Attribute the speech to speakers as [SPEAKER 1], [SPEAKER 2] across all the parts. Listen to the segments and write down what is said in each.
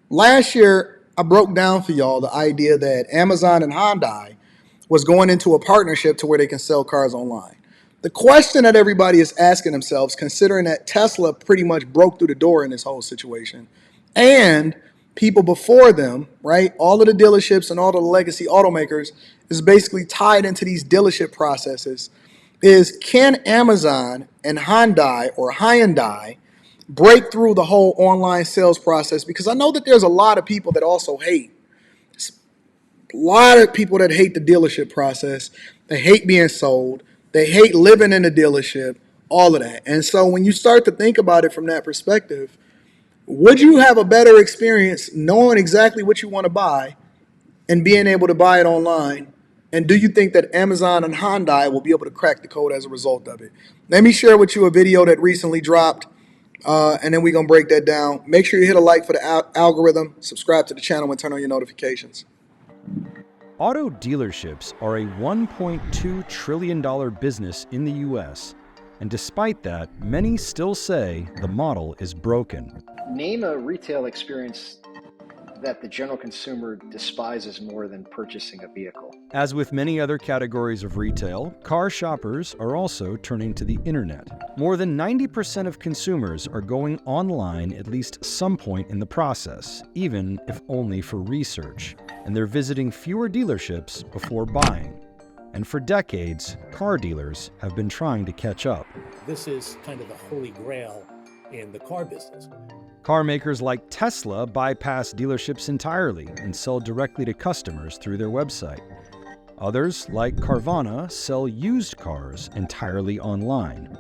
[SPEAKER 1] Last year, I broke down for y'all the idea that Amazon and Hyundai was going into a partnership to where they can sell cars online. The question that everybody is asking themselves, considering that Tesla pretty much broke through the door in this whole situation, and people before them, right? All of the dealerships and all the legacy automakers is basically tied into these dealership processes. Is can Amazon and Hyundai break through the whole online sales process? Because I know that there's a lot of people that also hate, a lot of people that hate the dealership process. They hate being sold. They hate living in a dealership, all of that. And so when you start to think about it from that perspective, would you have a better experience knowing exactly what you want to buy and being able to buy it online? And do you think that Amazon and Hyundai will be able to crack the code as a result of it? Let me share with you a video that recently dropped, and then we're going to break that down. Make sure you hit a like for the algorithm, subscribe to the channel, and turn on your notifications.
[SPEAKER 2] Auto dealerships are a $1.2 trillion business in the US, and despite that, many still say the model is broken.
[SPEAKER 3] Name a retail experience that the general consumer despises more than purchasing a vehicle.
[SPEAKER 2] As with many other categories of retail, car shoppers are also turning to the internet. More than 90% of consumers are going online at least some point in the process, even if only for research. And they're visiting fewer dealerships before buying. And for decades, car dealers have been trying to catch up.
[SPEAKER 4] This is kind of the holy grail in the car business.
[SPEAKER 2] Car makers like Tesla bypass dealerships entirely and sell directly to customers through their website. Others, like Carvana, sell used cars entirely online.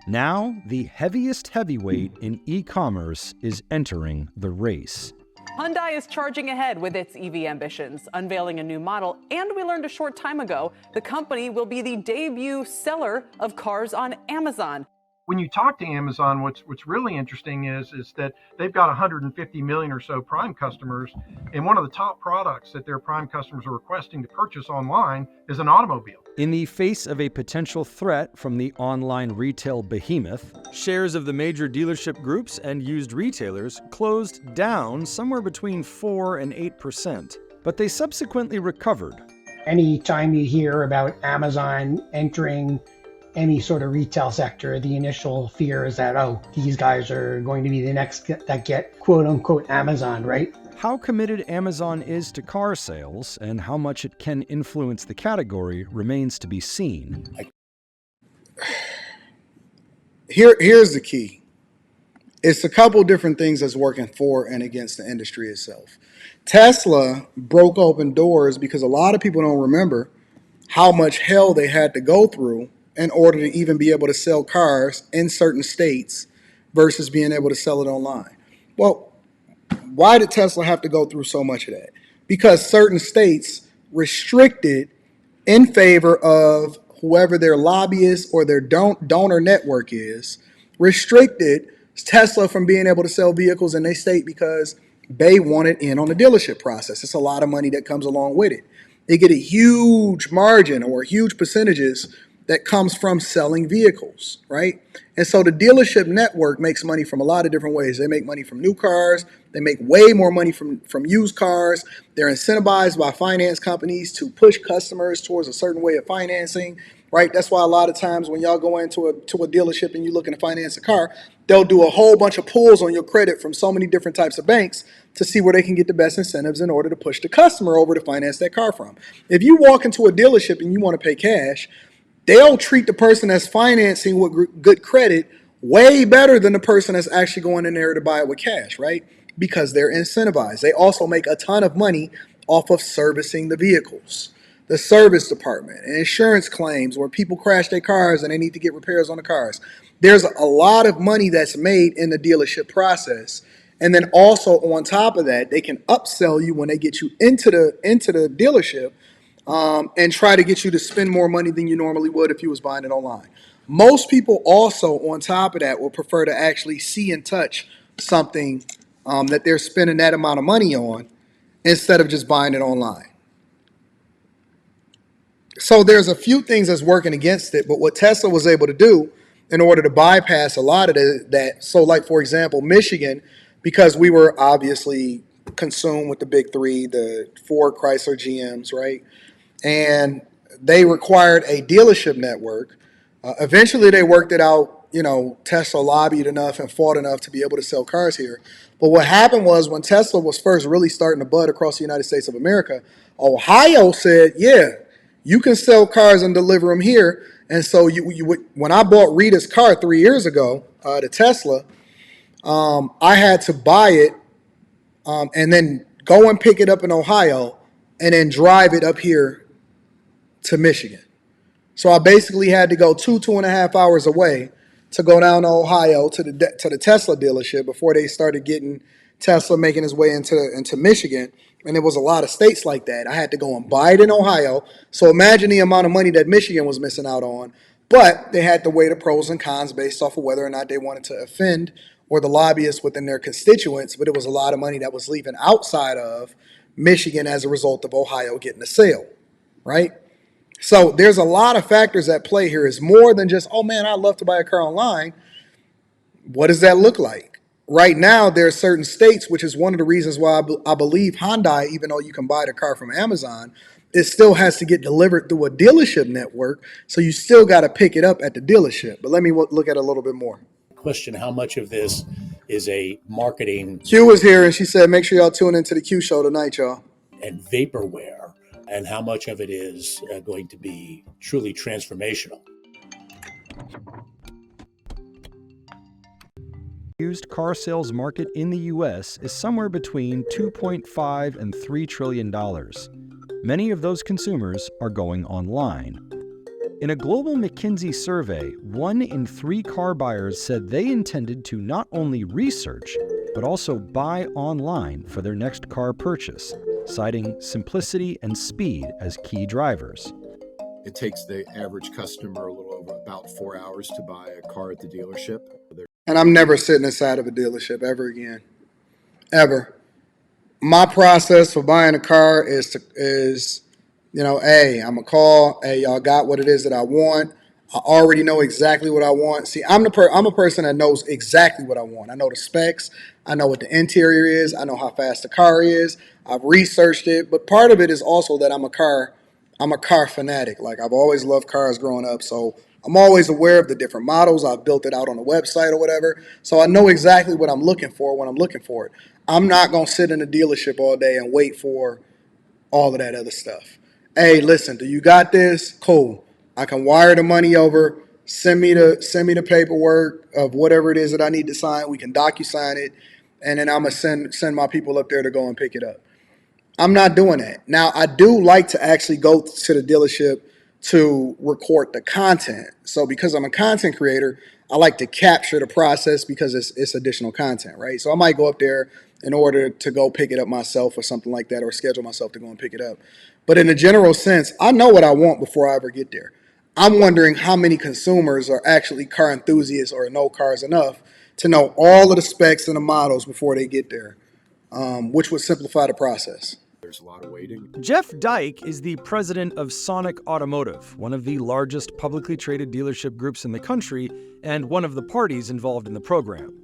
[SPEAKER 2] Now, the heaviest heavyweight in e-commerce is entering the race.
[SPEAKER 5] Hyundai is charging ahead with its EV ambitions, unveiling a new model, and we learned a short time ago the company will be the debut seller of cars on Amazon.
[SPEAKER 6] When you talk to Amazon, what's really interesting is that they've got 150 million or so Prime customers, and one of the top products that their Prime customers are requesting to purchase online is an automobile.
[SPEAKER 2] In the face of a potential threat from the online retail behemoth, shares of the major dealership groups and used retailers closed down somewhere between 4 and 8%, but they subsequently recovered.
[SPEAKER 7] Anytime you hear about Amazon entering any sort of retail sector, the initial fear is that, oh, these guys are going to be the next that get quote unquote Amazon, right?
[SPEAKER 2] How committed Amazon is to car sales and how much it can influence the category remains to be seen.
[SPEAKER 1] Here's the key. It's a couple different things that's working for and against the industry itself. Tesla broke open doors because a lot of people don't remember how much hell they had to go through in order to even be able to sell cars in certain states versus being able to sell it online. Well, why did Tesla have to go through so much of that? Because certain states restricted in favor of whoever their lobbyist or their donor network is, restricted Tesla from being able to sell vehicles in their state because they wanted in on the dealership process. It's a lot of money that comes along with it. They get a huge margin or huge percentages that comes from selling vehicles, right? And so the dealership network makes money from a lot of different ways. They make money from new cars. They make way more money from used cars. They're incentivized by finance companies to push customers towards a certain way of financing, right? That's why a lot of times when y'all go into a dealership and you're looking to finance a car, they'll do a whole bunch of pulls on your credit from so many different types of banks to see where they can get the best incentives in order to push the customer over to finance that car from. If you walk into a dealership and you want to pay cash, they'll treat the person that's financing with good credit way better than the person that's actually going in there to buy it with cash, right? Because they're incentivized. They also make a ton of money off of servicing the vehicles, the service department, and insurance claims where people crash their cars and they need to get repairs on the cars. There's a lot of money that's made in the dealership process. And then also on top of that, they can upsell you when they get you into the dealership and try to get you to spend more money than you normally would if you was buying it online. Most people also, on top of that, will prefer to actually see and touch something that they're spending that amount of money on instead of just buying it online. So there's a few things that's working against it, but what Tesla was able to do in order to bypass a lot of that, so like, for example, Michigan, because we were obviously consume with the big three, the Ford, Chrysler, GMs, right? And they required a dealership network. Eventually, they worked it out. Tesla lobbied enough and fought enough to be able to sell cars here. But what happened was when Tesla was first really starting to bud across the United States of America, Ohio said, "Yeah, you can sell cars and deliver them here." And so, when I bought Rita's car 3 years ago, the Tesla, I had to buy it and then go and pick it up in Ohio and then drive it up here to Michigan. So I basically had to go 2.5 hours away to go down to Ohio to the Tesla dealership before they started getting Tesla making its way into Michigan. And there was a lot of states like that. I had to go and buy it in Ohio. So imagine the amount of money that Michigan was missing out on. But they had to weigh the pros and cons based off of whether or not they wanted to offend or the lobbyists within their constituents. But it was a lot of money that was leaving outside of Michigan as a result of Ohio getting a sale, right? So there's a lot of factors at play here. It's more than just, oh man, I'd love to buy a car online. What does that look like? Right now, there are certain states, which is one of the reasons why I believe Hyundai, even though you can buy the car from Amazon, it still has to get delivered through a dealership network. So you still got to pick it up at the dealership. But let me look at it a little bit more.
[SPEAKER 4] Question: how much of this is a marketing
[SPEAKER 1] Q was here and she said, make sure y'all tune into the Q show tonight, y'all.
[SPEAKER 4] and vaporware, and how much of it is going to be truly transformational?
[SPEAKER 2] Used car sales market in the U.S. is somewhere between $2.5 and $3 trillion. Many of those consumers are going online. In a global McKinsey survey, 1 in 3 car buyers said they intended to not only research, but also buy online for their next car purchase, citing simplicity and speed as key drivers.
[SPEAKER 8] It takes the average customer a little over about 4 hours to buy a car at the dealership.
[SPEAKER 1] And I'm never sitting inside of a dealership ever again. Ever. My process for buying a car is hey, I'm going to call, hey, y'all got what it is that I want. I already know exactly what I want. See, I'm a person that knows exactly what I want. I know the specs. I know what the interior is. I know how fast the car is. I've researched it. But part of it is also that I'm a car fanatic. Like, I've always loved cars growing up. So I'm always aware of the different models. I've built it out on the website or whatever. So I know exactly what I'm looking for when I'm looking for it. I'm not going to sit in a dealership all day and wait for all of that other stuff. Hey, listen, do you got this? Cool. I can wire the money over. Send me the paperwork of whatever it is that I need to sign. We can DocuSign it, and then I'm gonna send my people up there to go and pick it up. I'm not doing that. Now, I do like to actually go to the dealership to record the content. So because I'm a content creator, I like to capture the process because it's additional content, right? So I might go up there in order to go pick it up myself or something like that, or schedule myself to go and pick it up. But in a general sense, I know what I want before I ever get there. I'm wondering how many consumers are actually car enthusiasts or know cars enough to know all of the specs and the models before they get there, which would simplify the process.
[SPEAKER 8] There's a lot of waiting.
[SPEAKER 2] Jeff Dyke is the president of Sonic Automotive, one of the largest publicly traded dealership groups in the country and one of the parties involved in the program.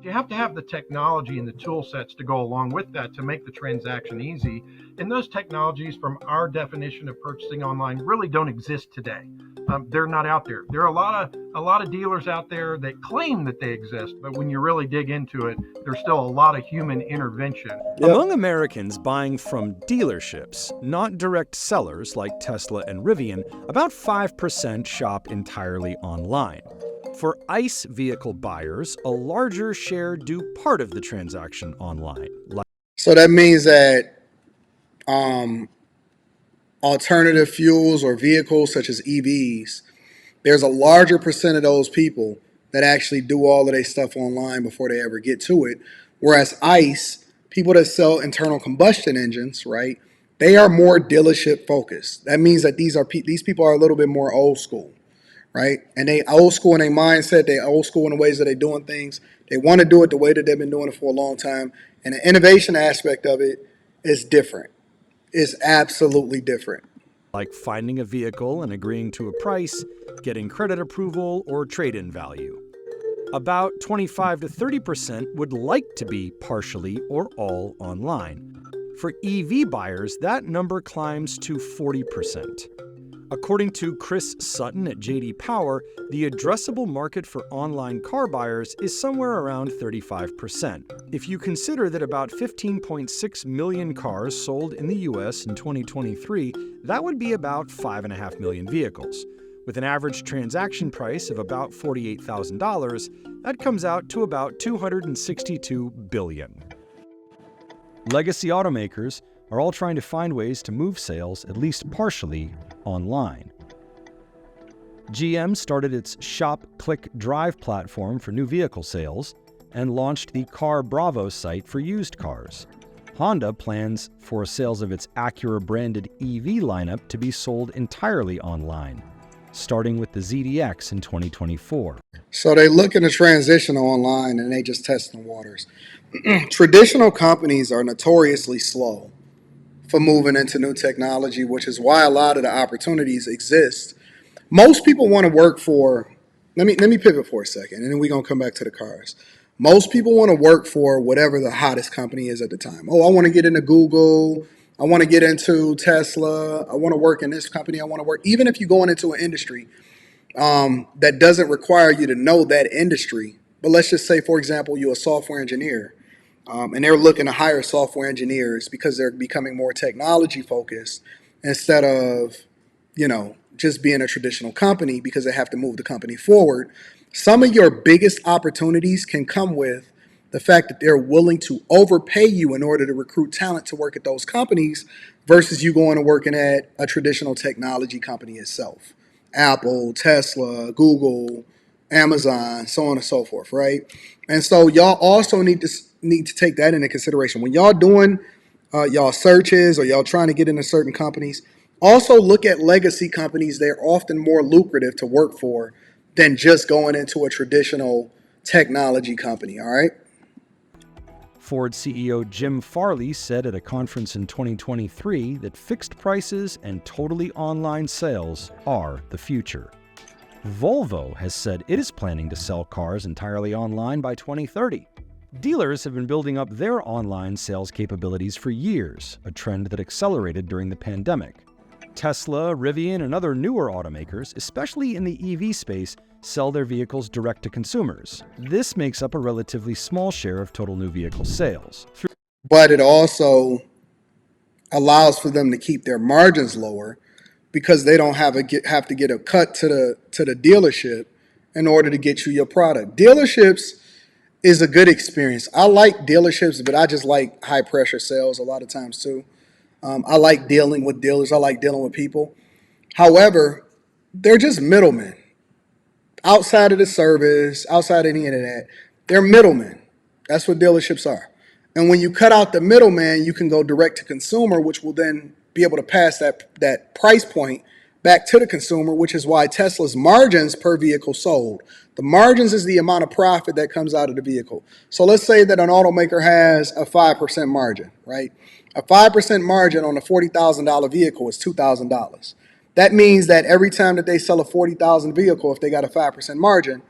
[SPEAKER 6] You have to have the technology and the tool sets to go along with that to make the transaction easy. And those technologies, from our definition of purchasing online, really don't exist today. They're not out there. There are a lot of dealers out there that claim that they exist, but when you really dig into it, there's still a lot of human intervention.
[SPEAKER 2] Yep. Among Americans buying from dealerships, not direct sellers like Tesla and Rivian, about 5% shop entirely online. For ICE vehicle buyers, a larger share do part of the transaction online.
[SPEAKER 1] So that means that alternative fuels or vehicles such as EVs, there's a larger percent of those people that actually do all of their stuff online before they ever get to it. Whereas ICE, people that sell internal combustion engines, right, they are more dealership focused. That means that these people are a little bit more old school. Right? And they old school in their mindset, they old school in the ways that they're doing things. They want to do it the way that they've been doing it for a long time. And the innovation aspect of it is different. It's absolutely different.
[SPEAKER 2] Like finding a vehicle and agreeing to a price, getting credit approval, or trade-in value. About 25 to 30% would like to be partially or all online. For EV buyers, that number climbs to 40%. According to Chris Sutton at JD Power, the addressable market for online car buyers is somewhere around 35%. If you consider that about 15.6 million cars sold in the US in 2023, that would be about 5.5 million vehicles. With an average transaction price of about $48,000, that comes out to about $262 billion. Legacy automakers are all trying to find ways to move sales, at least partially, online. GM started its Shop, Click, Drive platform for new vehicle sales and launched the Car Bravo site for used cars. Honda plans for sales of its Acura-branded EV lineup to be sold entirely online, starting with the ZDX in 2024.
[SPEAKER 1] So they looking to transition online and they just testing the waters. Traditional companies are notoriously slow for moving into new technology, which is why a lot of the opportunities exist. Most people want to work for, let me pivot for a second, and then we're going to come back to the cars. Most people want to work for whatever the hottest company is at the time. Oh, I want to get into Google. I want to get into Tesla. I want to work in this company. I want to work, even if you're going into an industry that doesn't require you to know that industry. But let's just say, for example, you're a software engineer. And they're looking to hire software engineers because they're becoming more technology focused instead of, just being a traditional company because they have to move the company forward. Some of your biggest opportunities can come with the fact that they're willing to overpay you in order to recruit talent to work at those companies versus you going and working at a traditional technology company itself. Apple, Tesla, Google, Amazon, so on and so forth, right? And so y'all also need to take that into consideration. When y'all doing y'all searches or y'all trying to get into certain companies, also look at legacy companies. They're often more lucrative to work for than just going into a traditional technology company, all right?
[SPEAKER 2] Ford CEO Jim Farley said at a conference in 2023 that fixed prices and totally online sales are the future. Volvo has said it is planning to sell cars entirely online by 2030. Dealers have been building up their online sales capabilities for years, a trend that accelerated during the pandemic. Tesla, Rivian, and other newer automakers, especially in the EV space, sell their vehicles direct to consumers. This makes up a relatively small share of total new vehicle sales.
[SPEAKER 1] But it also allows for them to keep their margins lower because they don't have to get a cut to the dealership in order to get you your product. Dealerships is a good experience. I like dealerships, but I just like high pressure sales a lot of times too. I like dealing with dealers. I like dealing with people. However, they're just middlemen. Outside of the service, outside of any of that, they're middlemen. That's what dealerships are. And when you cut out the middleman, you can go direct to consumer, which will then be able to pass that price point back to the consumer, which is why Tesla's margins per vehicle sold. The margins is the amount of profit that comes out of the vehicle. So let's say that an automaker has a 5% margin, right? A 5% margin on a $40,000 vehicle is $2,000. That means that every time that they sell a $40,000 vehicle, if they got a 5% margin,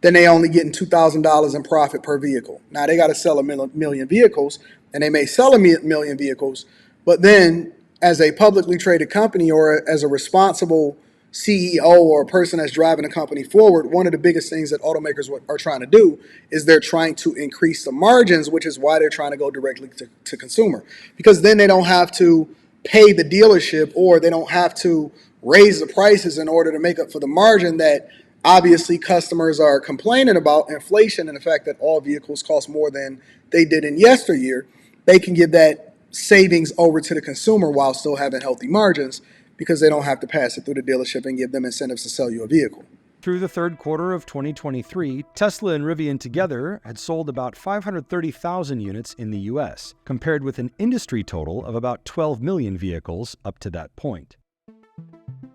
[SPEAKER 1] then they only getting $2,000 in profit per vehicle. Now they got to sell a million vehicles, and they may sell a million vehicles, but then as a publicly traded company or as a responsible CEO or a person that's driving a company forward, one of the biggest things that automakers are trying to do is they're trying to increase the margins, which is why they're trying to go directly to consumer. Because then they don't have to pay the dealership or they don't have to raise the prices in order to make up for the margin that obviously customers are complaining about, inflation and the fact that all vehicles cost more than they did in yesteryear. They can give that savings over to the consumer while still having healthy margins because they don't have to pass it through the dealership and give them incentives to sell you a vehicle.
[SPEAKER 2] Through the third quarter of 2023, Tesla and Rivian together had sold about 530,000 units in the U.S., compared with an industry total of about 12 million vehicles up to that point.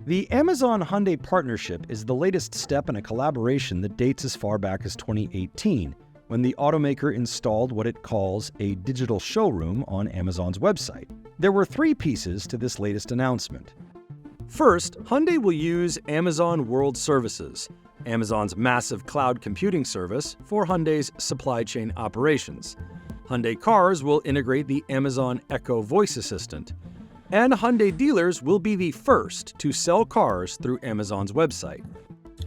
[SPEAKER 2] The Amazon-Hyundai partnership is the latest step in a collaboration that dates as far back as 2018, when the automaker installed what it calls a digital showroom on Amazon's website. There were three pieces to this latest announcement. First, Hyundai will use Amazon World Services. Amazon's massive cloud computing service for Hyundai's supply chain operations. Hyundai cars will integrate the Amazon Echo voice assistant. And Hyundai dealers will be the first to sell cars through Amazon's website.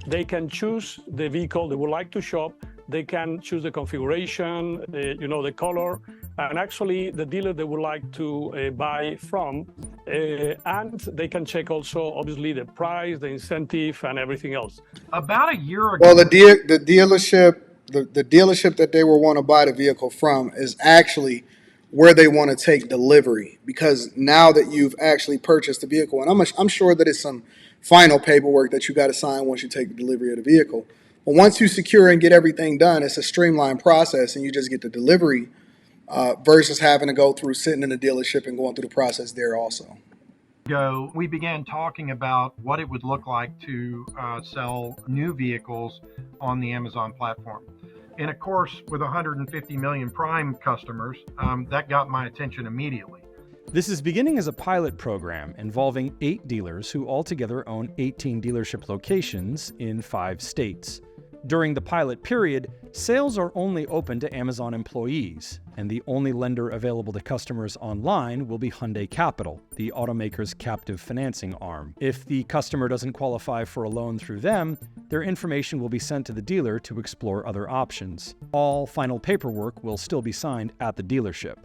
[SPEAKER 9] They can choose the vehicle they would like to shop. They can choose the configuration, the color, and actually the dealer they would like to buy from. And they can check also, obviously, the price, the incentive, and everything else.
[SPEAKER 6] About a year ago,
[SPEAKER 1] Well, the dealership that they will want to buy the vehicle from is actually where they want to take delivery, because now that you've actually purchased the vehicle, and I'm sure that it's some final paperwork that you got to sign once you take the delivery of the vehicle. But once you secure and get everything done, it's a streamlined process, and you just get the delivery versus having to go through sitting in the dealership and going through the process there also.
[SPEAKER 6] We began talking about what it would look like to sell new vehicles on the Amazon platform. And of course, with 150 million Prime customers, that got my attention immediately.
[SPEAKER 2] This is beginning as a pilot program involving 8 dealers who altogether own 18 dealership locations in 5 states. During the pilot period, sales are only open to Amazon employees, and the only lender available to customers online will be Hyundai Capital, the automaker's captive financing arm. If the customer doesn't qualify for a loan through them, their information will be sent to the dealer to explore other options. All final paperwork will still be signed at the dealership.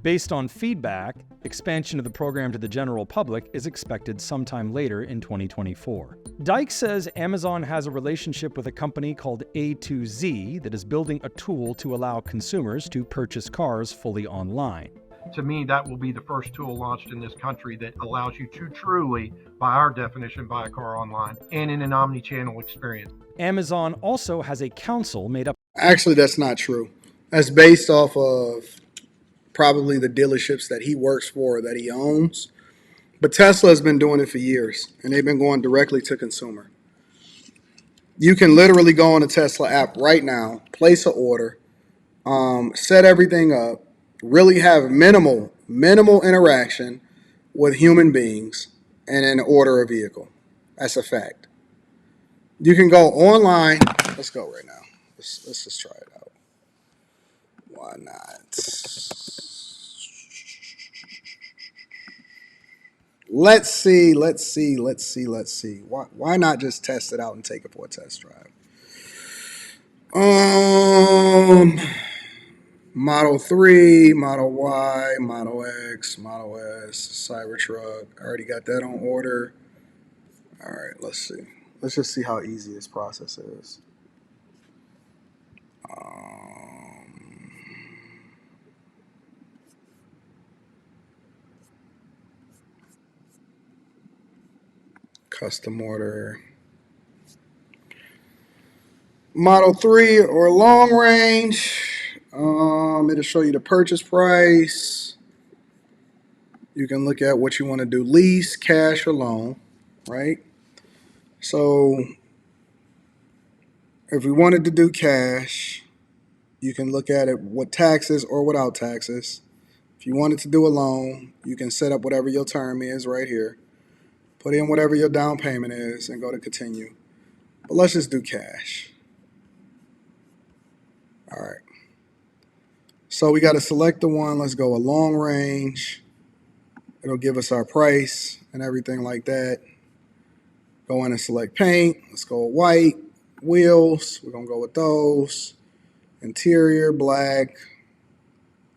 [SPEAKER 2] Based on feedback, expansion of the program to the general public is expected sometime later in 2024. Dyke says Amazon has a relationship with a company called A2Z that is building a tool to allow consumers to purchase cars fully online.
[SPEAKER 6] To me, that will be the first tool launched in this country that allows you to truly, by our definition, buy a car online and in an omni-channel experience.
[SPEAKER 2] Amazon also has a council made up.
[SPEAKER 1] Actually, that's not true. That's based off of probably the dealerships that he works for, that he owns. But Tesla has been doing it for years, and they've been going directly to consumer. You can literally go on the Tesla app right now, place an order, set everything up, really have minimal interaction with human beings, and then order a vehicle. That's a fact. You can go online. Let's go right now. Let's just try it out. Why not? Let's see. Why not just test it out and take it for a test drive? Model 3, Model Y, Model X, Model S, Cybertruck. I already got that on order. All right, let's see. Let's just see how easy this process is. Custom order. Model 3 or long range. It'll show you the purchase price. You can look at what you want to do, lease, cash, or loan, right? So if we wanted to do cash, you can look at it with taxes or without taxes. If you wanted to do a loan, you can set up whatever your term is right here. Put in whatever your down payment is and go to continue. But let's just do cash. All right. So we got to select the one. Let's go a long range. It'll give us our price and everything like that. Go in and select paint. Let's go white. Wheels, we're going to go with those. Interior, black.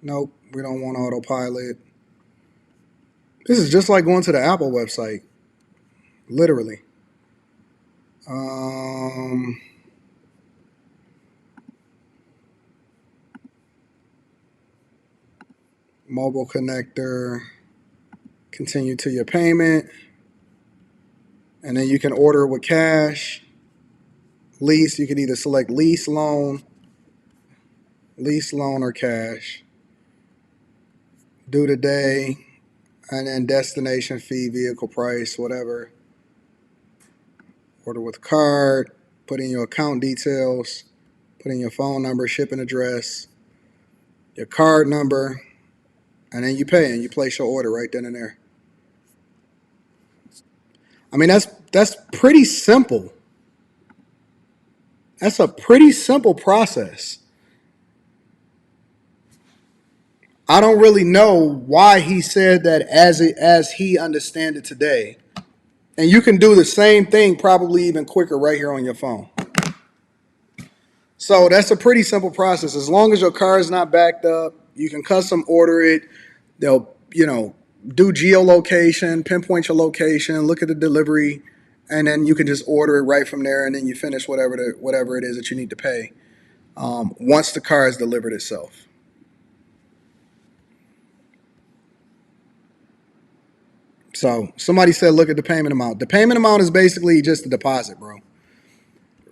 [SPEAKER 1] Nope, we don't want autopilot. This is just like going to the Apple website. Literally. Mobile connector. Continue to your payment. And then you can order with cash. Lease, you can either select lease, loan, or cash. Due today, and then destination fee, vehicle price, whatever. Order with card, put in your account details, put in your phone number, shipping address, your card number, and then you pay and you place your order right then and there. I mean, that's pretty simple. That's a pretty simple process. I don't really know why he said that as he understand it today. And you can do the same thing probably even quicker right here on your phone. So that's a pretty simple process. As long as your car is not backed up, you can custom order it. They'll, do geolocation, pinpoint your location, look at the delivery, and then you can just order it right from there, and then you finish whatever it is that you need to pay once the car is delivered itself. So somebody said, look at the payment amount. The payment amount is basically just the deposit, bro.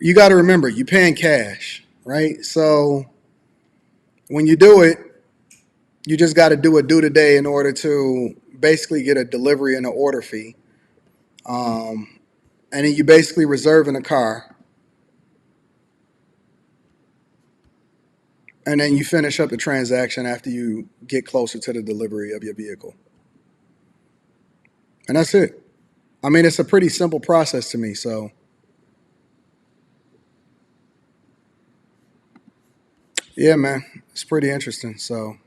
[SPEAKER 1] You got to remember, you're paying cash, right? So when you do it, you just got to do a due today in order to basically get a delivery and an order fee. And then you basically reserving a car. And then you finish up the transaction after you get closer to the delivery of your vehicle. And that's it. I mean, it's a pretty simple process to me, so. Yeah, man, it's pretty interesting. So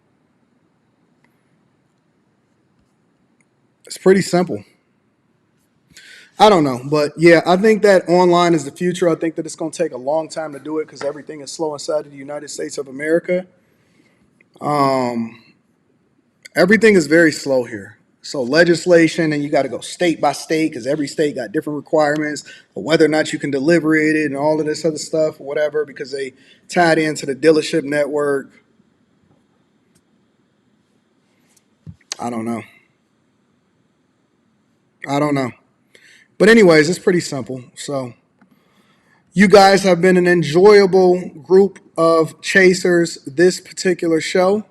[SPEAKER 1] it's pretty simple. I don't know, but yeah, I think that online is the future. I think that it's going to take a long time to do it because everything is slow inside of the United States of America. Everything is very slow here. So legislation, and you got to go state by state because every state got different requirements of whether or not you can deliver it and all of this other stuff or whatever because they tied into the dealership network. I don't know. But anyways, it's pretty simple. So you guys have been an enjoyable group of chasers this particular show.